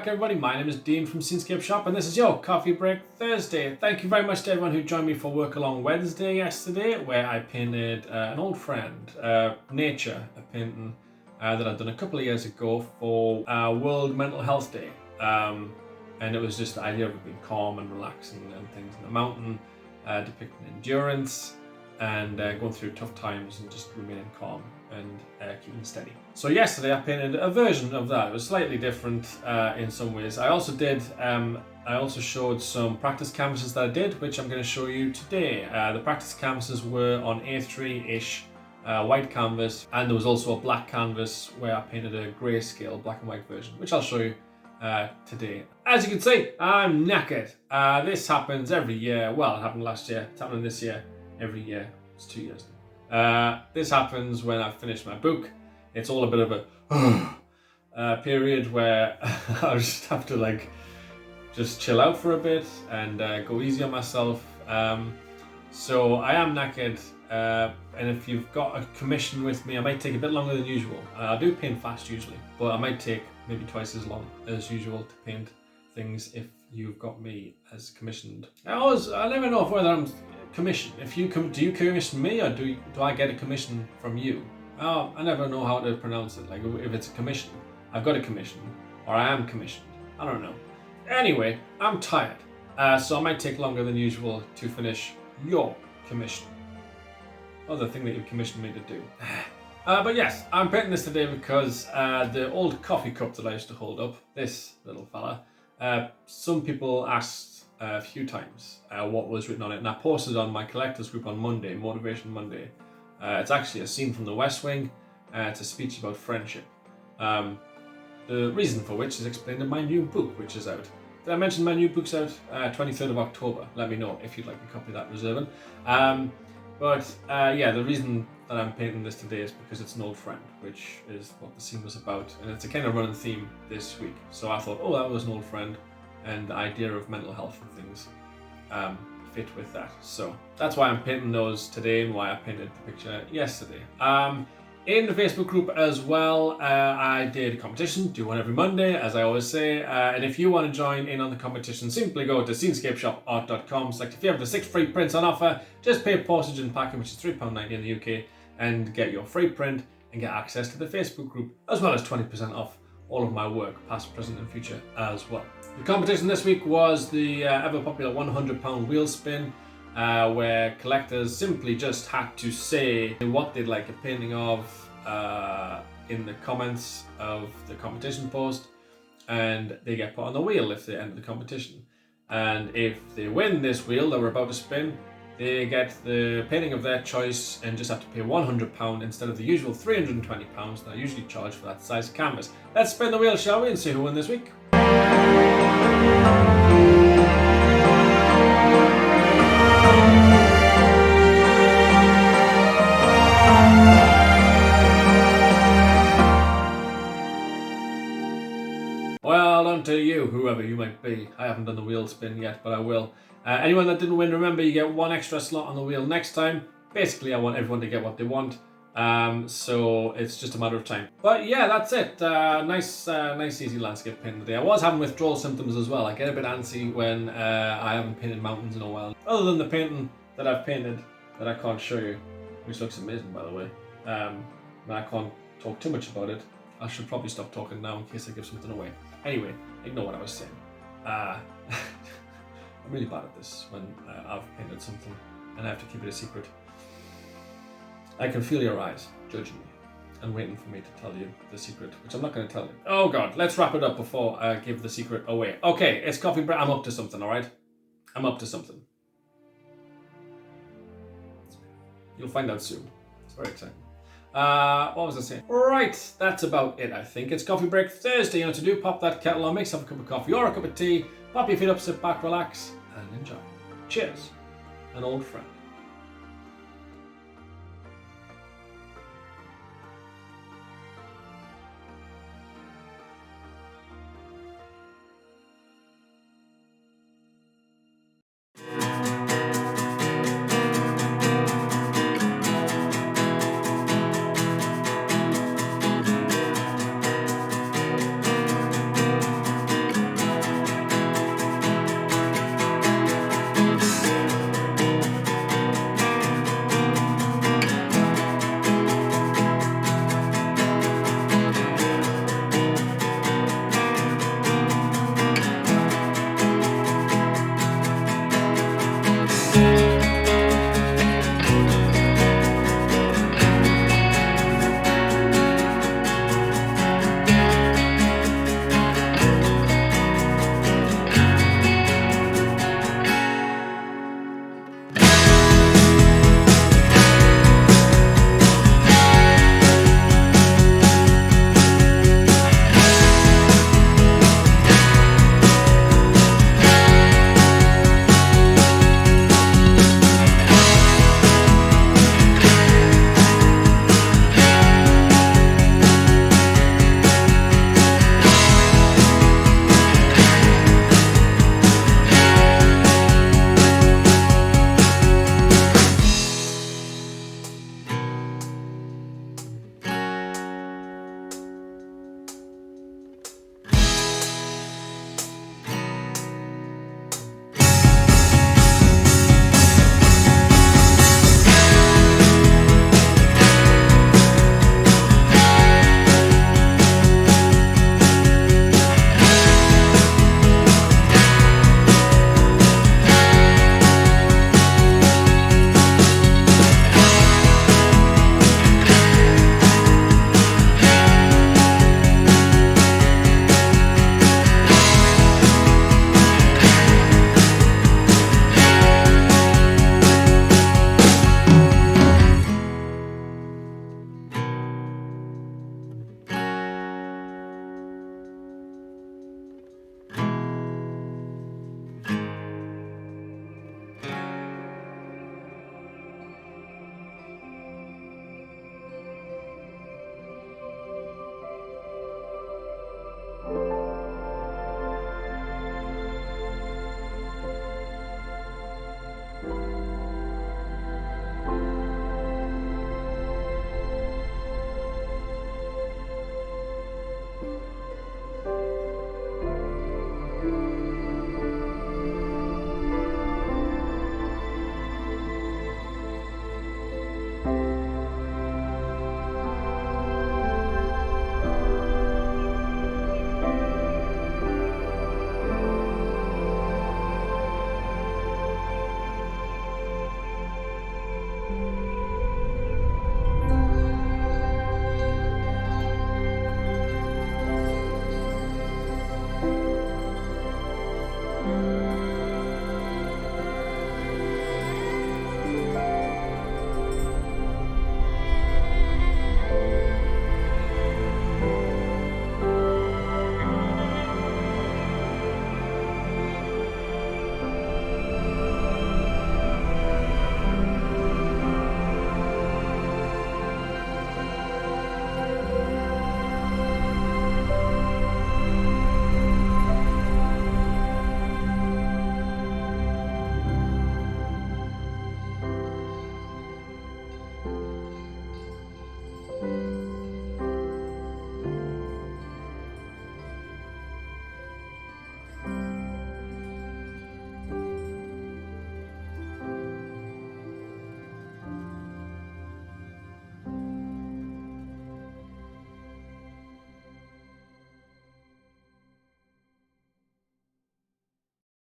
everybody. My name is Dean from Scenescapeshop, and this is your Coffee Break Thursday. Thank you very much to everyone who joined me for Work Along Wednesday yesterday, where I painted an old friend, Nature, a painting that I'd done a couple of years ago for World Mental Health Day. And it was just the idea of it being calm and relaxing and things in the mountain, depicting endurance and going through tough times and just remaining calm and keeping steady. So yesterday I painted a version of that. It was slightly different in some ways. I also showed some practice canvases that I did, which I'm going to show you today. The practice canvases were on A3-ish white canvas, and there was also a black canvas where I painted a grayscale black and white version, which I'll show you today. As you can see, I'm knackered. This happens every year. Well, it happened last year. It's happening this year. Every year. It's 2 years now. This happens when I've finished my book. It's all a bit of a period where I just have to just chill out for a bit and go easy on myself. So I am knackered, and if you've got a commission with me, I might take a bit longer than usual. I do paint fast usually, but I might take maybe twice as long as usual to paint things if you've got me as commissioned. I never know whether I'm commissioned. Do you commission me, or do I get a commission from you? Oh, I never know how to pronounce it. Like if it's a commission, I've got a commission, or I am commissioned. I don't know. Anyway, I'm tired, so I might take longer than usual to finish your commission. Other thing that you commissioned me to do. But yes, I'm painting this today because the old coffee cup that I used to hold up, this little fella, some people asked a few times what was written on it, and I posted on my collectors group on Monday, Motivation Monday. It's actually a scene from The West Wing. It's a speech about friendship. The reason for which is explained in my new book, which is out. Did I mention my new book's out? 23rd of October. Let me know if you'd like a copy of that reserving. Yeah, the reason that I'm painting this today is because it's an old friend, which is what the scene was about, and it's a kind of running theme this week. So I thought, oh, that was an old friend, and the idea of mental health and things fit with that. So that's why I'm painting those today and why I painted the picture yesterday. In the Facebook group as well, I did a competition, do one every Monday, as I always say. And if you want to join in on the competition, simply go to scenescapeshopart.com, select if you have the 6 free prints on offer, just pay postage and packing, which is £3.90 in the UK, and get your free print and get access to the Facebook group, as well as 20% off all of my work, past, present and future as well. The competition this week was the ever popular £100 wheel spin, where collectors simply just had to say what they'd like a painting of in the comments of the competition post, and they get put on the wheel if they enter the competition. And if they win this wheel that we're about to spin, they get the painting of their choice and just have to pay £100 instead of the usual £320 that I usually charge for that size canvas. Let's spin the wheel, shall we, and see who won this week. Well done to you, whoever you might be. I haven't done the wheel spin yet, but I will. Anyone that didn't win, remember you get one extra slot on the wheel next time. Basically, I want everyone to get what they want, so it's just a matter of time. But yeah, that's it. Nice easy landscape painting today. I was having withdrawal symptoms as well. I get a bit antsy when I haven't painted mountains in a while. Other than the painting that I've painted that I can't show you, which looks amazing by the way. I can't talk too much about it. I should probably stop talking now in case I give something away. Anyway, ignore what I was saying. I'm really bad at this when I've painted something and I have to keep it a secret. I can feel your eyes judging me and waiting for me to tell you the secret, which I'm not going to tell you. Oh God, let's wrap it up before I give the secret away. Okay, it's coffee break. I'm up to something, all right? I'm up to something. You'll find out soon. It's very exciting. What was I saying? Right, that's about it, I think. It's Coffee Break Thursday. You know what to do. Pop that kettle on, make yourself a cup of coffee or a cup of tea. Pop your feet up, sit back, relax, and enjoy. Cheers, an old friend. Bye.